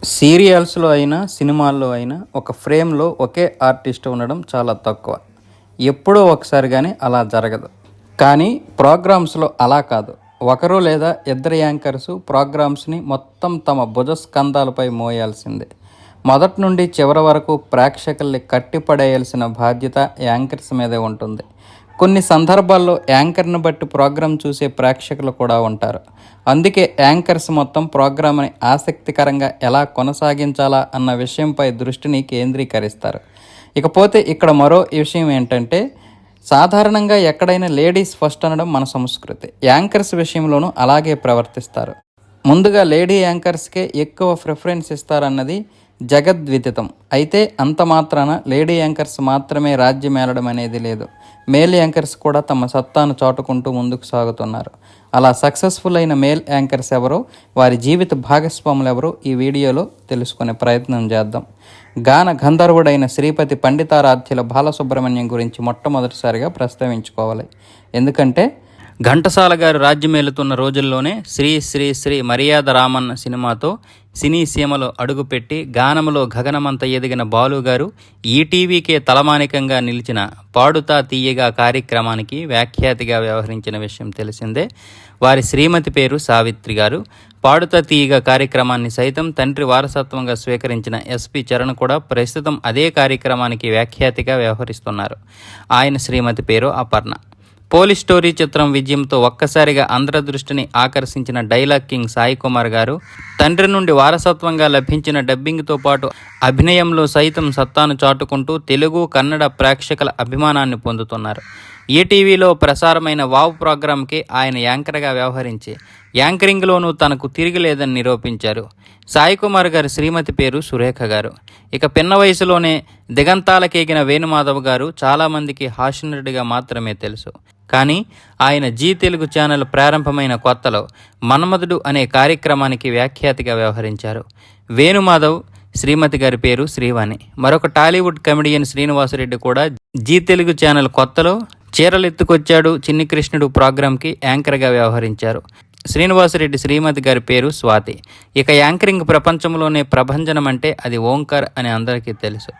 సీరియల్స్‌లో అయినా, సినిమాల్లో అయినా ఒక ఫ్రేమ్‌లో ఒకే ఆర్టిస్ట్ ఉండడం చాలా తక్కువ. ఎప్పుడో ఒకసారి గానీ అలా జరగదు. కానీ ప్రోగ్రామ్స్‌లో అలా కాదు. ఒకరు లేదా ఇద్దరు యాంకర్సు ప్రోగ్రామ్స్‌ని మొత్తం తమ భుజస్కంధాలపై మోయాల్సిందే. మొదటి నుండి చివరి వరకు ప్రేక్షకుల్ని కట్టిపడేయాల్సిన బాధ్యత యాంకర్స్ మీదే ఉంటుంది. కొన్ని సందర్భాల్లో యాంకర్ని బట్టి ప్రోగ్రాం చూసే ప్రేక్షకులు కూడా ఉంటారు. అందుకే యాంకర్స్ మొత్తం ప్రోగ్రామ్ని ఆసక్తికరంగా ఎలా కొనసాగించాలా అన్న విషయంపై దృష్టిని కేంద్రీకరిస్తారు. ఇకపోతే ఇక్కడ మరో విషయం ఏంటంటే, సాధారణంగా ఎక్కడైనా లేడీస్ ఫస్ట్ అనడం మన సంస్కృతి. యాంకర్స్ విషయంలోనూ అలాగే ప్రవర్తిస్తారు. ముందుగా లేడీ యాంకర్స్కే ఎక్కువ ప్రిఫరెన్స్ ఇస్తారన్నది జగద్విదితం. అయితే అంత మాత్రాన లేడీ యాంకర్స్ మాత్రమే రాజ్యమేలడం అనేది లేదు. మేల్ యాంకర్స్ కూడా తమ సత్తాను చాటుకుంటూ ముందుకు సాగుతున్నారు. అలా సక్సెస్ఫుల్ అయిన మేల్ యాంకర్స్ ఎవరో, వారి జీవిత భాగస్వాములు ఎవరో ఈ వీడియోలో తెలుసుకునే ప్రయత్నం చేద్దాం. గాన గంధర్వుడైన శ్రీపతి పండితారాధ్యుల బాలసుబ్రహ్మణ్యం గురించి మొట్టమొదటిసారిగా ప్రస్తావించుకోవాలి. ఎందుకంటే ఘంటసాల గారు రాజ్యమేలుతున్న రోజుల్లోనే శ్రీ శ్రీ శ్రీ మర్యాద రామన్న సినిమాతో సినీ సీమలో అడుగుపెట్టి గానములో గగనమంత ఎదిగిన బాలుగారు ఈటీవీకే తలమానికంగా నిలిచిన పాడుతా తీయగా కార్యక్రమానికి వ్యాఖ్యాతిగా వ్యవహరించిన విషయం తెలిసిందే. వారి శ్రీమతి పేరు సావిత్రి గారు. పాడుతా తీయగా కార్యక్రమాన్ని సైతం తండ్రి వారసత్వంగా స్వీకరించిన ఎస్పి చరణ్ కూడా ప్రస్తుతం అదే కార్యక్రమానికి వ్యాఖ్యాతిగా వ్యవహరిస్తున్నారు. ఆయన శ్రీమతి పేరు అపర్ణ. పోలీస్ స్టోరీ చిత్రం విజయంతో ఒక్కసారిగా అందరి దృష్టిని ఆకర్షించిన డైలాగ్ కింగ్ సాయి కుమార్ గారు తండ్రి నుండి వారసత్వంగా లభించిన డబ్బింగ్తో పాటు అభినయంలో సైతం సత్తాను చాటుకుంటూ తెలుగు, కన్నడ ప్రేక్షకుల అభిమానాన్ని పొందుతున్నారు. ఈటీవీలో ప్రసారమైన వావ్ ప్రోగ్రాంకి ఆయన యాంకర్గా వ్యవహరించి యాంకరింగ్లోనూ తనకు తిరిగిలేదని నిరూపించారు. సాయి కుమార్ గారి శ్రీమతి పేరు సురేఖ గారు. ఇక పిన్న వయసులోనే దిగంతాలకేగిన వేణుమాధవ్ గారు చాలామందికి హాస్యనటుడిగా మాత్రమే తెలుసు. కానీ ఆయన జీ తెలుగు ఛానల్ ప్రారంభమైన కొత్తలో మన్మధుడు అనే కార్యక్రమానికి వ్యాఖ్యాతిగా వ్యవహరించారు. వేణుమాధవ్ శ్రీమతి గారి పేరు శ్రీవాణి. మరొక టాలీవుడ్ కమెడియన్ శ్రీనివాసరెడ్డి కూడా జీ తెలుగు ఛానల్ కొత్తలో చీరలెత్తుకొచ్చాడు చిన్ని కృష్ణుడు ప్రోగ్రాంకి యాంకర్గా వ్యవహరించారు. శ్రీనివాసరెడ్డి శ్రీమతి గారి పేరు స్వాతి. ఇక యాంకరింగ్ ప్రపంచంలోనే ప్రభంజనం అంటే అది ఓంకార్ అని అందరికీ తెలుసు.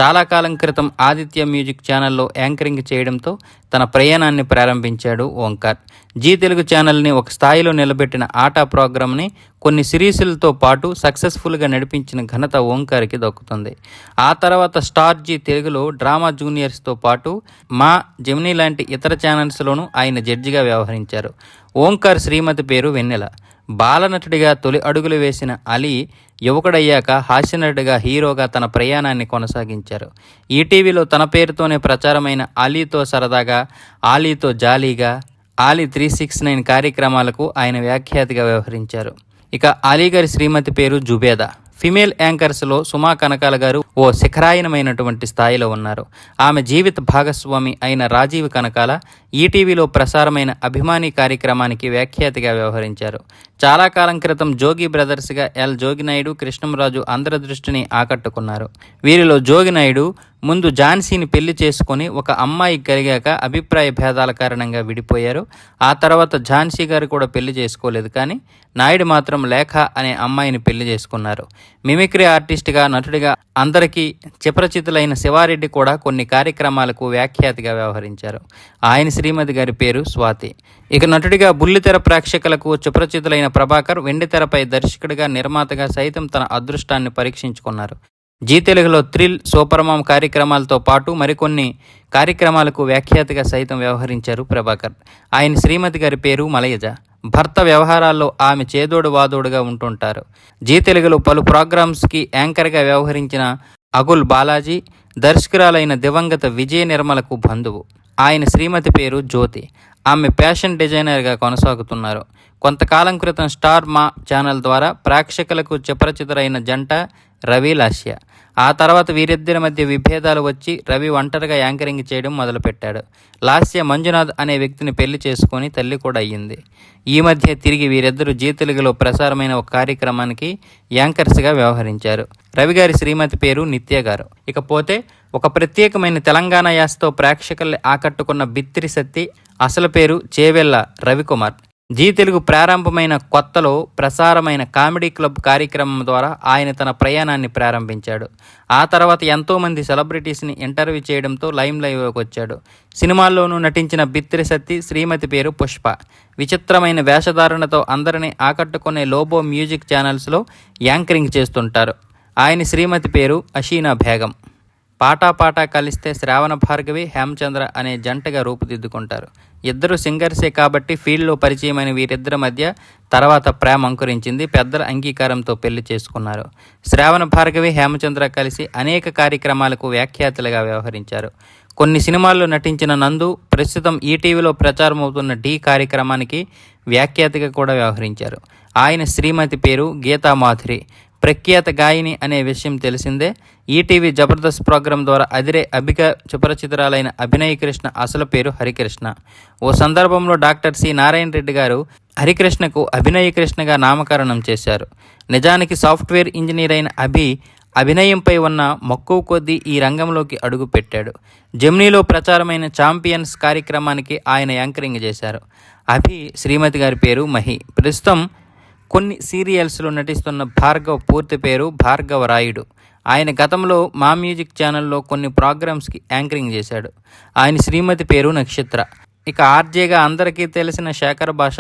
చాలా కాలం క్రితం ఆదిత్య మ్యూజిక్ ఛానల్లో యాంకరింగ్ చేయడంతో తన ప్రయాణాన్ని ప్రారంభించాడు ఓంకార్. జీ తెలుగు ఛానల్ని ఒక స్థాయిలో నిలబెట్టిన ఆటా ప్రోగ్రామ్ని కొన్ని సిరీస్లతో పాటు సక్సెస్ఫుల్గా నడిపించిన ఘనత ఓంకార్కి దక్కుతుంది. ఆ తర్వాత స్టార్ జీ తెలుగులో డ్రామా జూనియర్స్తో పాటు మా, జెమినీ లాంటి ఇతర ఛానల్స్లోనూ ఆయన జడ్జిగా వ్యవహరించారు. ఓంకార్ శ్రీమతి పేరు వెన్నెల. బాలనటుడిగా తొలి అడుగులు వేసిన అలీ యువకుడయ్యాక హాస్యనటుడిగా హీరోగా తన ప్రయాణాన్ని కొనసాగించారు. ఈటీవీలో తన పేరుతోనే ప్రచారమైన అలీతో సరదాగా, ఆలీతో జాలీగా, ఆలీ 369 కార్యక్రమాలకు ఆయన వ్యాఖ్యాతిగా వ్యవహరించారు. ఇక అలీ గారి శ్రీమతి పేరు జుబేదా. ఫిమేల్ యాంకర్స్లో సుమా కనకాల గారు ఓ శిఖరాయనమైనటువంటి స్థాయిలో ఉన్నారు. ఆమె జీవిత భాగస్వామి అయిన రాజీవ్ కనకాల ఈటీవీలో ప్రసారమైన అభిమాని కార్యక్రమానికి వ్యాఖ్యాతిగా వ్యవహరించారు. చాలా కాలం క్రితం జోగి బ్రదర్స్గా ఎల్ జోగినాయుడు, కృష్ణంరాజు అందరి దృష్టిని ఆకట్టుకున్నారు. వీరిలో జోగినాయుడు ముందు ఝాన్సీని పెళ్లి చేసుకొని ఒక అమ్మాయి కలిగాక అభిప్రాయ భేదాల కారణంగా విడిపోయారు. ఆ తర్వాత ఝాన్సీ గారు కూడా పెళ్లి చేసుకోలేదు. కానీ నాయుడు మాత్రం లేఖ అనే అమ్మాయిని పెళ్లి చేసుకున్నారు. మిమిక్రీ ఆర్టిస్ట్గా, నటుడిగా అందరికీ చిపరచితులైన శివారెడ్డి కూడా కొన్ని కార్యక్రమాలకు వ్యాఖ్యాతిగా వ్యవహరించారు. ఆయన శ్రీమతి గారి పేరు స్వాతి. ఇక నటుడిగా బుల్లితెర ప్రేక్షకులకు చిపరచితులైన ప్రభాకర్ వెండితెరపై దర్శకుడిగా, నిర్మాతగా సైతం తన అదృష్టాన్ని పరీక్షించుకున్నారు. జీ తెలుగులో థ్రిల్, సూపర్మామ్ కార్యక్రమాలతో పాటు మరికొన్ని కార్యక్రమాలకు వ్యాఖ్యాతిగా సైతం వ్యవహరించారు ప్రభాకర్. ఆయన శ్రీమతి గారి పేరు మలయజ. భర్త వ్యవహారాల్లో ఆమె చేదోడు వాదోడుగా ఉంటుంటారు. జీ తెలుగులో పలు ప్రోగ్రామ్స్కి యాంకర్గా వ్యవహరించిన అగుల్ బాలాజీ దర్శకురాలైన దివంగత విజయ నిర్మలకు బంధువు. ఆయన శ్రీమతి పేరు జ్యోతి. ఆమె ఫ్యాషన్ డిజైనర్గా కొనసాగుతున్నారు. కొంతకాలం క్రితం స్టార్ మా ఛానల్ ద్వారా ప్రేక్షకులకు చిపరచితరైన జంట రవి, లాస్య. ఆ తర్వాత వీరిద్దరి మధ్య విభేదాలు వచ్చి రవి ఒంటరిగా యాంకరింగ్ చేయడం మొదలుపెట్టాడు. లాస్య మంజునాథ్ అనే వ్యక్తిని పెళ్లి చేసుకొని తల్లి కూడా అయ్యింది. ఈ మధ్య తిరిగి వీరిద్దరూ జీ తెలుగులో ప్రసారమైన ఒక కార్యక్రమానికి యాంకర్స్గా వ్యవహరించారు. రవి గారి శ్రీమతి పేరు నిత్య గారు. ఇకపోతే ఒక ప్రత్యేకమైన తెలంగాణ యాసతో ప్రేక్షకుల్ని ఆకట్టుకున్న బిత్తిరి సత్తి, అసలు పేరు చేవెళ్ళ రవికుమార్. జీ తెలుగు ప్రారంభమైన కొత్తలో ప్రసారమైన కామెడీ క్లబ్ కార్యక్రమం ద్వారా ఆయన తన ప్రయాణాన్ని ప్రారంభించాడు. ఆ తర్వాత ఎంతోమంది సెలబ్రిటీస్ని ఇంటర్వ్యూ చేయడంతో లైమ్ లైవ్లోకి వచ్చాడు. సినిమాల్లోనూ నటించిన బిత్తిరి సత్తి శ్రీమతి పేరు పుష్ప. విచిత్రమైన వేషధారణతో అందరినీ ఆకట్టుకునే లోబో మ్యూజిక్ ఛానల్స్లో యాంకరింగ్ చేస్తుంటారు. ఆయన శ్రీమతి పేరు అషీనా బేగం. పాటా కలిస్తే శ్రావణ భార్గవి, హేమచంద్ర అనే జంటగా రూపుదిద్దుకుంటారు. ఇద్దరు సింగర్సే కాబట్టి ఫీల్డ్లో పరిచయమైన వీరిద్దరి మధ్య తర్వాత ప్రేమ అంకురించింది. పెద్దల అంగీకారంతో పెళ్లి చేసుకున్నారు. శ్రావణ భార్గవి, హేమచంద్ర కలిసి అనేక కార్యక్రమాలకు వ్యాఖ్యాతలుగా వ్యవహరించారు. కొన్ని సినిమాల్లో నటించిన నందు ప్రస్తుతం ఈటీవీలో ప్రచారమవుతున్న ఢీ కార్యక్రమానికి వ్యాఖ్యాతగా కూడా వ్యవహరించారు. ఆయన శ్రీమతి పేరు గీతా మాధురి. ప్రఖ్యాత గాయని అనే విషయం తెలిసిందే. ఈటీవీ జబర్దస్త్ ప్రోగ్రాం ద్వారా అదిరే అభిక సుపరిచితురాలైన అభినయ కృష్ణ అసలు పేరు హరికృష్ణ. ఓ సందర్భంలో డాక్టర్ సి నారాయణ రెడ్డి గారు హరికృష్ణకు అభినయ కృష్ణగా నామకరణం చేశారు. నిజానికి సాఫ్ట్వేర్ ఇంజనీర్ అయిన అభినయంపై ఉన్న మక్కువ కొద్దీ ఈ రంగంలోకి అడుగుపెట్టాడు. జెమినీలో ప్రచారమైన ఛాంపియన్స్ కార్యక్రమానికి ఆయన యాంకరింగ్ చేశారు. శ్రీమతి గారి పేరు మహి. ప్రస్తుతం కొన్ని సీరియల్స్లో నటిస్తున్న భార్గవ్ పూర్తి పేరు భార్గవ రాయుడు. ఆయన గతంలో మా మ్యూజిక్ ఛానల్లో కొన్ని ప్రోగ్రామ్స్కి యాంకరింగ్ చేశాడు. ఆయన శ్రీమతి పేరు నక్షత్ర. ఇక ఆర్జేగా అందరికీ తెలిసిన శేఖర్ భాష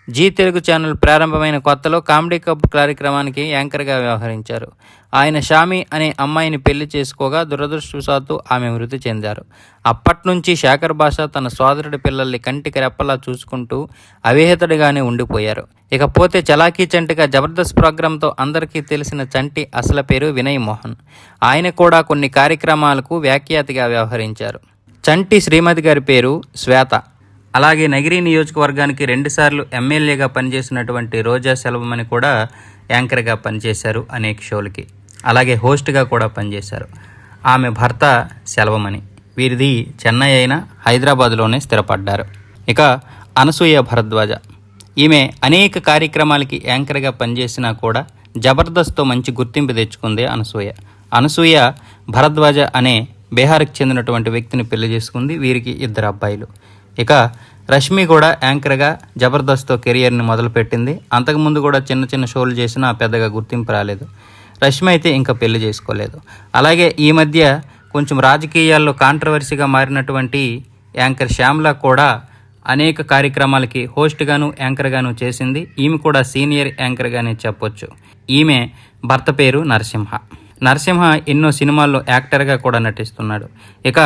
జీ తెలుగు ఛానల్ ప్రారంభమైన కొత్తలో కామెడీ క్లబ్ కార్యక్రమానికి యాంకర్గా వ్యవహరించారు. ఆయన షామి అనే అమ్మాయిని పెళ్లి చేసుకోగా దురదృష్టవశాత్తు ఆమె మృతి చెందారు. అప్పటి నుంచి శేఖర్ భాష తన సోదరుడి పిల్లల్ని కంటికి రెప్పలా చూసుకుంటూ అవిహితుడిగానే ఉండిపోయారు. ఇకపోతే చలాకీ చంటిగా జబర్దస్త్ ప్రోగ్రాంతో అందరికీ తెలిసిన చంటి అసలు పేరు వినయ్ మోహన్. ఆయన కూడా కొన్ని కార్యక్రమాలకు వ్యాఖ్యాతగా వ్యవహరించారు. చంటి శ్రీమతి గారి పేరు శ్వేత. అలాగే నగిరి నియోజకవర్గానికి 2 సార్లు ఎమ్మెల్యేగా పనిచేసినటువంటి రోజా సెల్వమణి కూడా యాంకర్గా పనిచేశారు అనేక షోలకి. అలాగే హోస్ట్గా కూడా పనిచేశారు. ఆమె భర్త సెల్వమణి. వీరిది చెన్నై అయినా హైదరాబాద్లోనే స్థిరపడ్డారు. ఇక అనసూయ భరద్వాజ. ఈమె అనేక కార్యక్రమాలకి యాంకర్గా పనిచేసినా కూడా జబర్దస్త్తో మంచి గుర్తింపు తెచ్చుకుంది అనసూయ భరద్వాజ అనే బీహార్కి చెందినటువంటి వ్యక్తిని పెళ్లి చేసుకుంది. వీరికి 2 అబ్బాయిలు. ఇక రష్మి కూడా యాంకర్గా జబర్దస్త్తో కెరియర్ని మొదలుపెట్టింది. అంతకుముందు కూడా చిన్న చిన్న షోలు చేసినా పెద్దగా గుర్తింపు రాలేదు. రష్మి అయితే ఇంకా పెళ్లి చేసుకోలేదు. అలాగే ఈ మధ్య కొంచెం రాజకీయాల్లో కాంట్రవర్సీగా మారినటువంటి యాంకర్ శ్యామ్లా కూడా అనేక కార్యక్రమాలకి హోస్ట్గాను యాంకర్గాను చేసింది. ఈమె కూడా సీనియర్ యాంకర్గానే చెప్పొచ్చు. ఈమె భర్త పేరు నరసింహ ఎన్నో సినిమాల్లో యాక్టర్గా కూడా నటిస్తున్నాడు. ఇక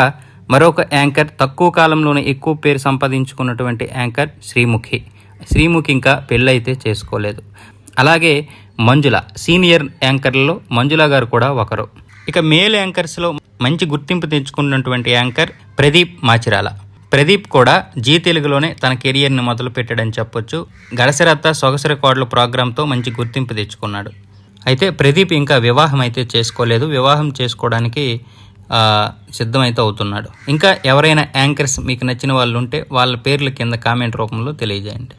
మరొక యాంకర్ తక్కువ కాలంలోనే ఎక్కువ పేరు సంపాదించుకున్నటువంటి యాంకర్ శ్రీముఖి ఇంకా పెళ్ళైతే చేసుకోలేదు. అలాగే మంజుల సీనియర్ యాంకర్లలో మంజుల గారు కూడా ఒకరు. ఇక మేల్ యాంకర్స్లో మంచి గుర్తింపు తెచ్చుకున్నటువంటి యాంకర్ ప్రదీప్ మాచిరాల. ప్రదీప్ కూడా జీ తెలుగులోనే తన కెరియర్ని మొదలు పెట్టాడని చెప్పొచ్చు. గడసరత్త సొగసరి కోడలు ప్రోగ్రాంతో మంచి గుర్తింపు తెచ్చుకున్నాడు. అయితే ప్రదీప్ ఇంకా వివాహం అయితే చేసుకోలేదు. వివాహం చేసుకోవడానికి సిద్ధమైతే అవుతున్నాడు. ఇంకా ఎవరైనా యాంకర్స్ మీకు నచ్చిన వాళ్ళు ఉంటే వాళ్ళ పేర్లు కింద కామెంట్ రూపంలో తెలియజేయండి.